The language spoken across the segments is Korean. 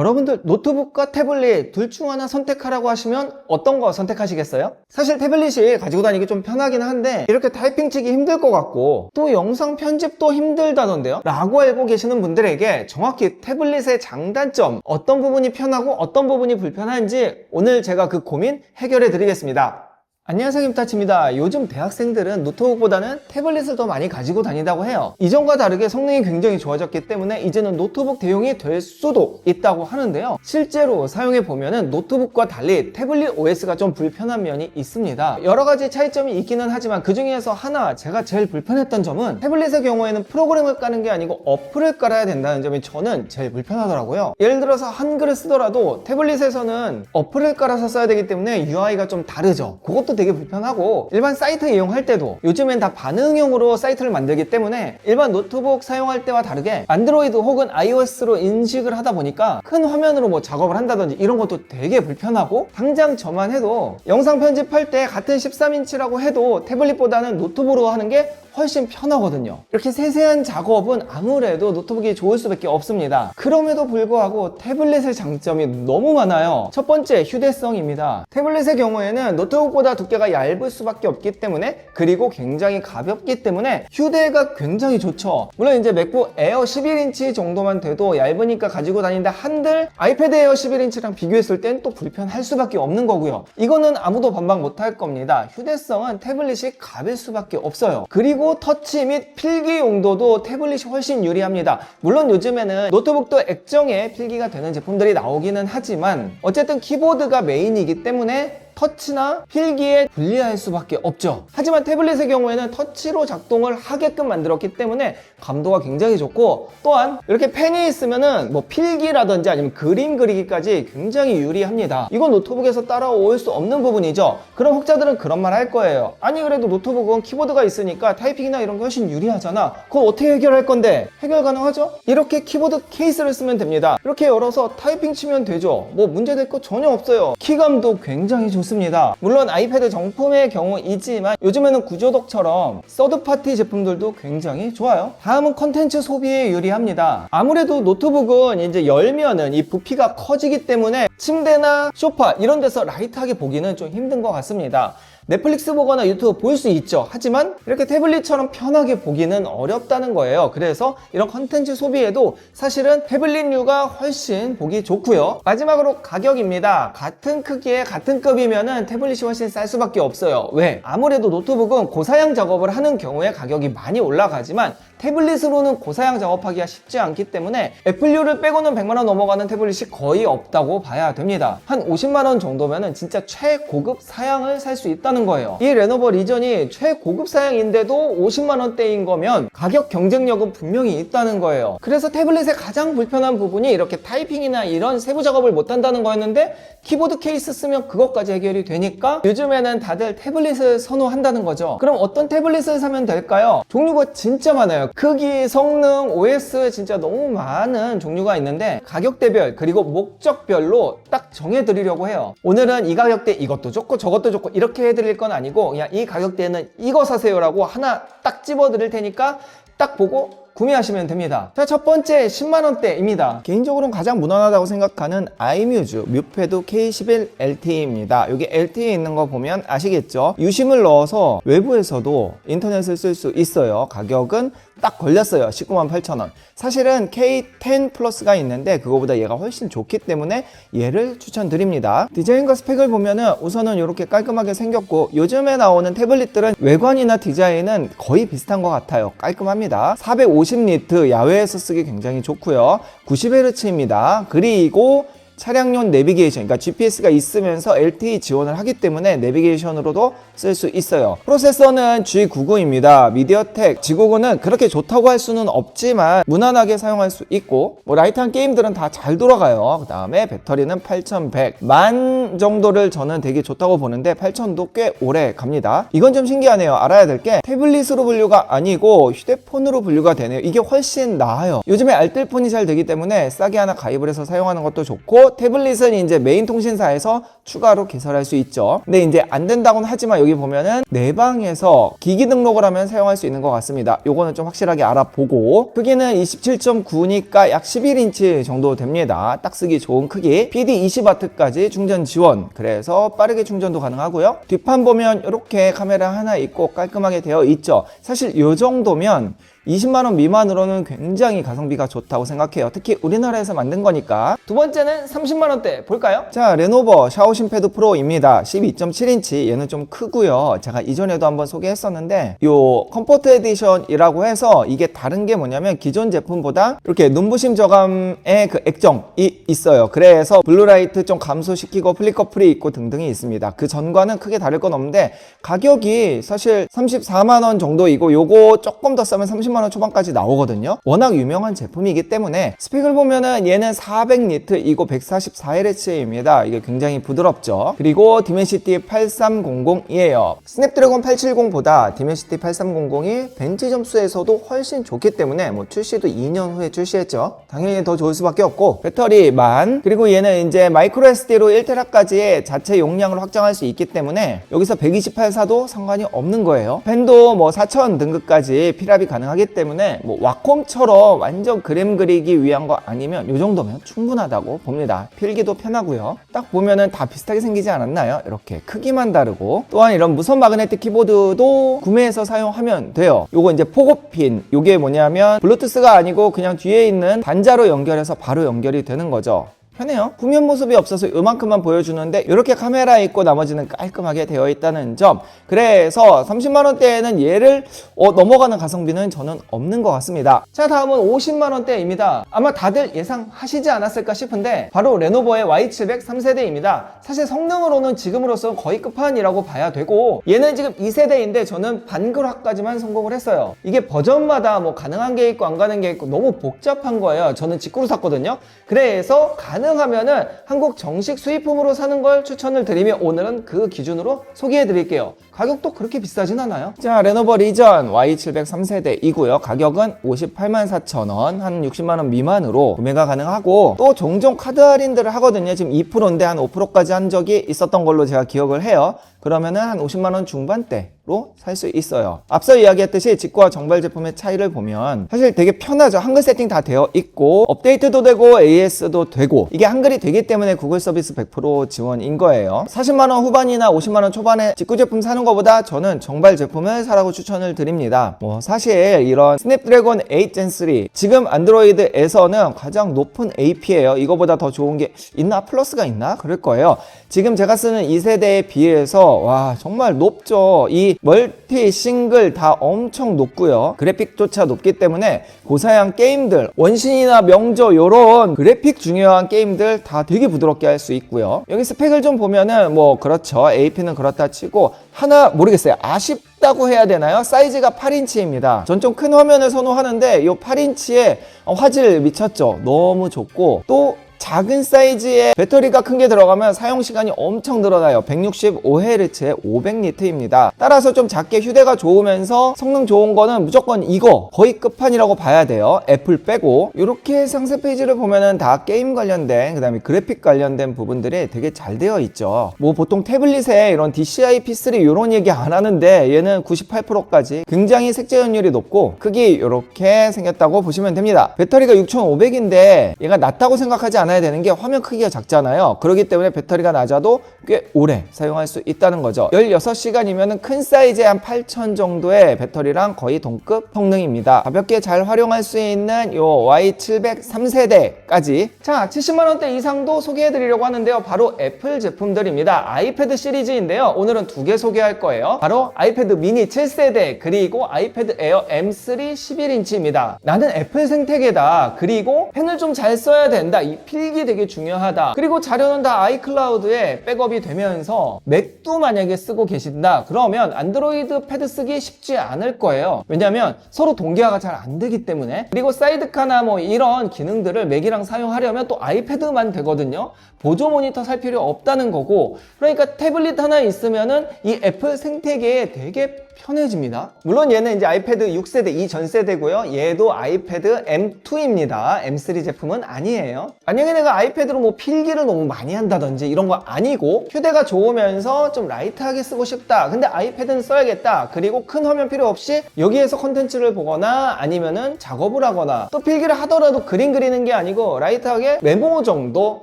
여러분들 노트북과 태블릿 둘 중 하나 선택하라고 하시면 어떤 거 선택하시겠어요? 사실 태블릿이 가지고 다니기 좀 편하긴 한데 이렇게 타이핑 치기 힘들 것 같고 또 영상 편집도 힘들다던데요? 라고 알고 계시는 분들에게 정확히 태블릿의 장단점, 어떤 부분이 편하고 어떤 부분이 불편한지 오늘 제가 그 고민 해결해 드리겠습니다. 안녕하세요, 김타치입니다. 요즘 대학생들은 노트북보다는 태블릿을 더 많이 가지고 다닌다고 해요. 이전과 다르게 성능이 굉장히 좋아졌기 때문에 이제는 노트북 대용이 될 수도 있다고 하는데요. 실제로 사용해보면 노트북과 달리 태블릿 OS가 좀 불편한 면이 있습니다. 여러가지 차이점이 있기는 하지만 그 중에서 하나 제가 제일 불편했던 점은 태블릿의 경우에는 프로그램을 까는 게 아니고 어플을 깔아야 된다는 점이 저는 제일 불편하더라고요. 예를 들어서 한글을 쓰더라도 태블릿에서는 어플을 깔아서 써야 되기 때문에 UI가 좀 다르죠. 그것도 되게 불편하고 일반 사이트 이용할 때도 요즘엔 다 반응형으로 사이트를 만들기 때문에 일반 노트북 사용할 때와 다르게 안드로이드 혹은 iOS로 인식을 하다 보니까 큰 화면으로 뭐 작업을 한다든지 이런 것도 되게 불편하고 당장 저만 해도 영상 편집할 때 같은 13인치라고 해도 태블릿보다는 노트북으로 하는 게 훨씬 편하거든요. 이렇게 세세한 작업은 아무래도 노트북이 좋을 수밖에 없습니다. 그럼에도 불구하고 태블릿의 장점이 너무 많아요. 첫 번째, 휴대성입니다. 태블릿의 경우에는 노트북보다 두께가 얇을 수밖에 없기 때문에, 그리고 굉장히 가볍기 때문에 휴대가 굉장히 좋죠. 물론 이제 맥북 에어 11인치 정도만 돼도 얇으니까 가지고 다니는데 한들 아이패드 에어 11인치랑 비교했을 땐 또 불편할 수밖에 없는 거고요. 이거는 아무도 반박 못할 겁니다. 휴대성은 태블릿이 가빌 수밖에 없어요. 그리고 터치 및 필기 용도도 태블릿이 훨씬 유리합니다. 물론 요즘에는 노트북도 액정에 필기가 되는 제품들이 나오기는 하지만 어쨌든 키보드가 메인이기 때문에 터치나 필기에 불리할 수밖에 없죠. 하지만 태블릿의 경우에는 터치로 작동을 하게끔 만들었기 때문에 감도가 굉장히 좋고, 또한 이렇게 펜이 있으면은 뭐 필기라든지 아니면 그림 그리기까지 굉장히 유리합니다. 이건 노트북에서 따라올 수 없는 부분이죠. 그럼 혹자들은 그런 말 할 거예요. 아니 그래도 노트북은 키보드가 있으니까 타이핑이나 이런 게 훨씬 유리하잖아. 그거 어떻게 해결할 건데? 해결 가능하죠? 이렇게 키보드 케이스를 쓰면 됩니다. 이렇게 열어서 타이핑 치면 되죠. 뭐 문제될 거 전혀 없어요. 키감도 굉장히 좋습니다. 물론 아이패드 정품의 경우이지만 요즘에는 구조독처럼 서드파티 제품들도 굉장히 좋아요. 다음은 컨텐츠 소비에 유리합니다. 아무래도 노트북은 이제 열면은 이 부피가 커지기 때문에 침대나 소파 이런 데서 라이트하게 보기는 좀 힘든 것 같습니다. 넷플릭스 보거나 유튜브 볼 수 있죠. 하지만 이렇게 태블릿처럼 편하게 보기는 어렵다는 거예요. 그래서 이런 컨텐츠 소비에도 사실은 태블릿류가 훨씬 보기 좋고요. 마지막으로 가격입니다. 같은 크기에 같은 급이면은 태블릿이 훨씬 쌀 수밖에 없어요. 왜? 아무래도 노트북은 고사양 작업을 하는 경우에 가격이 많이 올라가지만 태블릿으로는 고사양 작업하기가 쉽지 않기 때문에 애플류를 빼고는 100만원 넘어가는 태블릿이 거의 없다고 봐야 됩니다. 한 50만원 정도면은 진짜 최고급 사양을 살 수 있다는 거예요. 이 레노버 리전이 최고급 사양인데도 50만원대인 거면 가격 경쟁력은 분명히 있다는 거예요. 그래서 태블릿의 가장 불편한 부분이 이렇게 타이핑이나 이런 세부 작업을 못한다는 거였는데 키보드 케이스 쓰면 그것까지 해결이 되니까 요즘에는 다들 태블릿을 선호한다는 거죠. 그럼 어떤 태블릿을 사면 될까요? 종류가 진짜 많아요. 크기, 성능, OS 진짜 너무 많은 종류가 있는데 가격대별 그리고 목적별로 딱 정해드리려고 해요. 오늘은 이 가격대 이것도 좋고 저것도 좋고 이렇게 해드릴 건 아니고 그냥 이 가격대에는 이거 사세요 라고 하나 딱 집어드릴 테니까 딱 보고 구매하시면 됩니다. 자, 첫 번째 10만원대입니다. 개인적으로는 가장 무난하다고 생각하는 아이뮤즈 뮤패드 K11 LTE입니다. 여기 LTE 있는 거 보면 아시겠죠? 유심을 넣어서 외부에서도 인터넷을 쓸 수 있어요. 가격은 딱 걸렸어요. 198,000원. 사실은 K10 플러스가 있는데 그거보다 얘가 훨씬 좋기 때문에 얘를 추천드립니다. 디자인과 스펙을 보면은 우선은 이렇게 깔끔하게 생겼고 요즘에 나오는 태블릿들은 외관이나 디자인은 거의 비슷한 것 같아요. 깔끔합니다. 450니트 야외에서 쓰기 굉장히 좋고요. 90Hz입니다. 그리고 차량용 내비게이션, 그러니까 GPS가 있으면서 LTE 지원을 하기 때문에 내비게이션으로도 쓸 수 있어요. 프로세서는 G99입니다. 미디어텍 G99는 그렇게 좋다고 할 수는 없지만 무난하게 사용할 수 있고 뭐 라이트한 게임들은 다 잘 돌아가요. 그 다음에 배터리는 8100 만 정도를 저는 되게 좋다고 보는데 8000도 꽤 오래 갑니다. 이건 좀 신기하네요. 알아야 될 게 태블릿으로 분류가 아니고 휴대폰으로 분류가 되네요. 이게 훨씬 나아요. 요즘에 알뜰폰이 잘 되기 때문에 싸게 하나 가입을 해서 사용하는 것도 좋고 태블릿은 이제 메인 통신사에서 추가로 개설할 수 있죠. 근데 이제 안 된다고는 하지만 여기 보면은 내 방에서 기기 등록을 하면 사용할 수 있는 것 같습니다. 요거는 좀 확실하게 알아보고, 크기는 27.9니까 약 11인치 정도 됩니다. 딱 쓰기 좋은 크기. PD 20W까지 충전 지원, 그래서 빠르게 충전도 가능하고요. 뒷판 보면 이렇게 카메라 하나 있고 깔끔하게 되어 있죠. 사실 요 정도면 20만원 미만으로는 굉장히 가성비가 좋다고 생각해요. 특히 우리나라에서 만든 거니까. 두 번째는 30만원대 볼까요? 자, 레노버 샤오신 패드 프로입니다. 12.7인치. 얘는 좀 크고요. 제가 이전에도 한번 소개했었는데 요 컴포트 에디션이라고 해서 이게 다른 게 뭐냐면 기존 제품보다 이렇게 눈부심 저감의 그 액정이 있어요. 그래서 블루라이트 좀 감소시키고 플리커 프리 있고 등등이 있습니다. 그 전과는 크게 다를 건 없는데 가격이 사실 34만원 정도이고 요거 조금 더 싸면 30만원 초반까지 나오거든요. 워낙 유명한 제품이기 때문에 스펙을 보면은 얘는 400니트이고 144Hz입니다. 이게 굉장히 부드럽죠. 그리고 디멘시티 8300이에요. 스냅드래곤 870보다 디멘시티 8300이 벤치 점수에서도 훨씬 좋기 때문에 뭐 출시도 2년 후에 출시했죠. 당연히 더 좋을 수밖에 없고, 배터리 만, 그리고 얘는 이제 마이크로 SD로 1TB까지의 자체 용량을 확장할 수 있기 때문에 여기서 128 사도 상관이 없는 거예요. 펜도 뭐 4000 등급까지 필압이 가능하기 때문에 뭐 와콤처럼 완전 그램 그리기 위한 거 아니면 이 정도면 충분하다고 봅니다. 필기도 편하고요. 딱 보면은 다 비슷하게 생기지 않았나요? 이렇게 크기만 다르고, 또한 이런 무선 마그네틱 키보드도 구매해서 사용하면 돼요. 요거 이제 포고핀, 요게 뭐냐면 블루투스가 아니고 그냥 뒤에 있는 단자로 연결해서 바로 연결이 되는 거죠. 편해요. 구면 모습이 없어서 요만큼만 보여주는데 이렇게 카메라 있고 나머지는 깔끔하게 되어 있다는 점. 그래서 30만원대에는 얘를 넘어가는 가성비는 저는 없는 것 같습니다. 자, 다음은 50만원대입니다. 아마 다들 예상하시지 않았을까 싶은데 바로 레노버의 Y700 3세대입니다. 사실 성능으로는 지금으로서 거의 끝판이라고 봐야 되고, 얘는 지금 2세대인데 저는 반글화까지만 성공을 했어요. 이게 버전마다 뭐 가능한 게 있고 안 가능한 게 있고 너무 복잡한 거예요. 저는 직구로 샀거든요. 그래서 가능하면은 한국 정식 수입품으로 사는 걸 추천을 드리며 오늘은 그 기준으로 소개해 드릴게요. 가격도 그렇게 비싸진 않아요. 자, 레노버 리전 Y700 3세대이고요. 가격은 584,000원, 한 60만원 미만으로 구매가 가능하고, 또 종종 카드 할인들을 하거든요. 지금 2%인데 한 5%까지 한 적이 있었던 걸로 제가 기억을 해요. 그러면은 한 50만원 중반대로 살 수 있어요. 앞서 이야기했듯이 직구와 정발 제품의 차이를 보면 사실 되게 편하죠. 한글 세팅 다 되어 있고 업데이트도 되고 AS도 되고, 이게 한글이 되기 때문에 구글 서비스 100% 지원인 거예요. 40만원 후반이나 50만원 초반에 직구 제품 사는 것보다 저는 정발 제품을 사라고 추천을 드립니다. 뭐 사실 이런 스냅드래곤 8 Gen 3 지금 안드로이드에서는 가장 높은 AP예요. 이거보다 더 좋은 게 있나? 플러스가 있나? 그럴 거예요. 지금 제가 쓰는 2세대에 비해서 와 정말 높죠. 이 멀티 싱글 다 엄청 높고요. 그래픽조차 높기 때문에 고사양 게임들, 원신이나 명저 요런 그래픽 중요한 게임들 다 되게 부드럽게 할 수 있고요. 여기 스펙을 좀 보면은 뭐 그렇죠. AP는 그렇다 치고 하나 모르겠어요. 아쉽다고 해야 되나요? 사이즈가 8인치입니다. 전 좀 큰 화면을 선호하는데 이 8인치에 화질 미쳤죠. 너무 좋고, 또 작은 사이즈의 배터리가 큰 게 들어가면 사용시간이 엄청 늘어나요. 165Hz에 500니트입니다. 따라서 좀 작게 휴대가 좋으면서 성능 좋은 거는 무조건 이거 거의 끝판이라고 봐야 돼요. 애플 빼고. 이렇게 상세 페이지를 보면은 다 게임 관련된, 그 다음에 그래픽 관련된 부분들이 되게 잘 되어 있죠. 뭐 보통 태블릿에 이런 DCI P3 이런 얘기 안 하는데 얘는 98%까지 굉장히 색재현율이 높고 크기 이렇게 생겼다고 보시면 됩니다. 배터리가 6500인데 얘가 낮다고 생각하지 않아야 되는 게 화면 크기가 작잖아요. 그렇기 때문에 배터리가 낮아도 꽤 오래 사용할 수 있다는 거죠. 16시간이면 큰 사이즈의 한 8000 정도의 배터리랑 거의 동급 성능입니다. 가볍게 잘 활용할 수 있는 요 Y700 3세대까지. 자, 70만원대 이상도 소개해드리려고 하는데요. 바로 애플 제품들입니다. 아이패드 시리즈인데요. 오늘은 두 개 소개할 거예요. 바로 아이패드 미니 7세대 그리고 아이패드 에어 M3 11인치입니다. 나는 애플 생태계다. 그리고 펜을 좀 잘 써야 된다. 이 필기 되게 중요하다. 그리고 자료는 다 아이클라우드에 백업이 되면서 맥도 만약에 쓰고 계신다 그러면 안드로이드 패드 쓰기 쉽지 않을 거예요. 왜냐면 서로 동기화가 잘 안 되기 때문에. 그리고 사이드카나 뭐 이런 기능들을 맥이랑 사용하려면 또 아이패드만 되거든요. 보조 모니터 살 필요 없다는 거고, 그러니까 태블릿 하나 있으면은 이 애플 생태계에 되게 편해집니다. 물론 얘는 이제 아이패드 6세대 이전 세대고요. 얘도 아이패드 M2입니다. M3 제품은 아니에요. 만약에 내가 아이패드로 뭐 필기를 너무 많이 한다든지 이런 거 아니고 휴대가 좋으면서 좀 라이트하게 쓰고 싶다. 근데 아이패드는 써야겠다. 그리고 큰 화면 필요 없이 여기에서 컨텐츠를 보거나 아니면은 작업을 하거나 또 필기를 하더라도 그림 그리는 게 아니고 라이트하게 메모 정도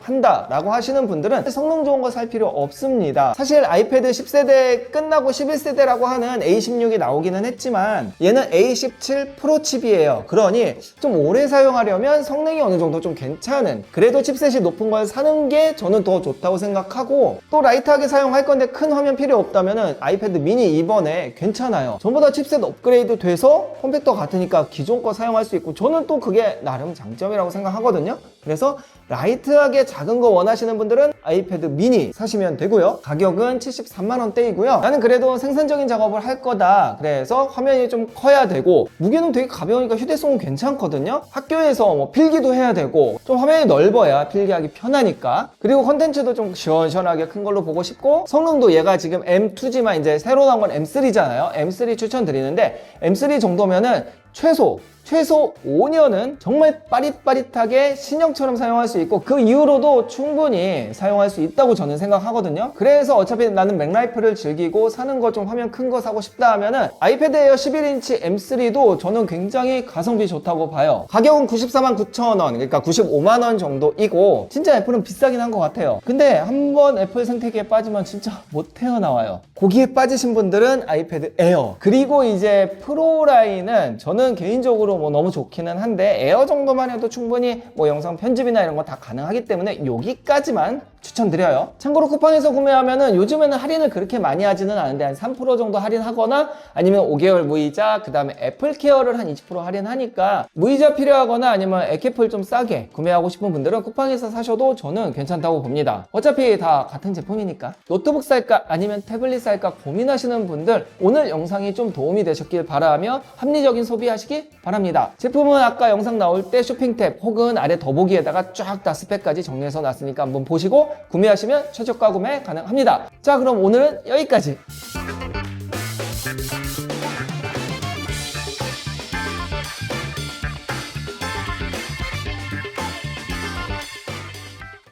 한다라고 하시는 분들은 성능 좋은 거 살 필요 없습니다. 사실 아이패드 10세대 끝나고 11세대라고 하는 A16이 나오기는 했지만 얘는 A17 프로 칩이에요. 그러니 좀 오래 사용하려면 성능이 어느 정도 좀 괜찮은, 그래도 칩셋이 높은 걸 사는 게 저는 더 좋다고 생각하고, 또 라이트하게 사용할 건데 큰 화면 필요 없다면은 아이패드 미니 이번에 괜찮아요. 전부 다 칩셋 업그레이드 돼서 폼팩터 같으니까 기존 거 사용할 수 있고, 저는 또 그게 나름 장점이라고 생각하거든요. 그래서 라이트하게 작은 거 원하시는 분들은 아이패드 미니 사시면 되고요. 가격은 73만원대이고요. 나는 그래도 생산적인 작업을 할 거다, 그래서 화면이 좀 커야 되고 무게는 되게 가벼우니까 휴대성은 괜찮거든요. 학교에서 뭐 필기도 해야 되고 좀 화면이 넓어야 필기하기 편하니까, 그리고 컨텐츠도 좀 시원시원하게 큰 걸로 보고 싶고, 성능도 얘가 지금 M2지만 이제 새로 나온 건 M3잖아요. M3 추천드리는데 M3 정도면은 최소 5년은 정말 빠릿빠릿하게 신형처럼 사용할 수 있고 그 이후로도 충분히 사용할 수 있다고 저는 생각하거든요. 그래서 어차피 나는 맥라이프를 즐기고 사는 거 좀 화면 큰 거 사고 싶다 하면은 아이패드 에어 11인치 M3도 저는 굉장히 가성비 좋다고 봐요. 가격은 949,000원, 그러니까 95만원 정도이고 진짜 애플은 비싸긴 한 것 같아요. 근데 한번 애플 생태계에 빠지면 진짜 못 태어나와요. 거기에 빠지신 분들은 아이패드 에어, 그리고 이제 프로 라인은 저는 개인적으로 뭐 너무 좋기는 한데 에어 정도만 해도 충분히 뭐 영상 편집이나 이런 거 다 가능하기 때문에 여기까지만 추천드려요. 참고로 쿠팡에서 구매하면은 요즘에는 할인을 그렇게 많이 하지는 않은데 한 3% 정도 할인하거나 아니면 5개월 무이자, 그 다음에 애플케어를 한 20% 할인하니까 무이자 필요하거나 아니면 액캡을 좀 싸게 구매하고 싶은 분들은 쿠팡에서 사셔도 저는 괜찮다고 봅니다. 어차피 다 같은 제품이니까. 노트북 살까 아니면 태블릿 살까 고민하시는 분들 오늘 영상이 좀 도움이 되셨길 바라며 합리적인 소비하시기 바랍니다. 제품은 아까 영상 나올 때 쇼핑 탭 혹은 아래 더보기에다가 쫙 다 스펙까지 정리해서 놨으니까 한번 보시고 구매하시면 최저가 구매 가능합니다. 자, 그럼 오늘은 여기까지.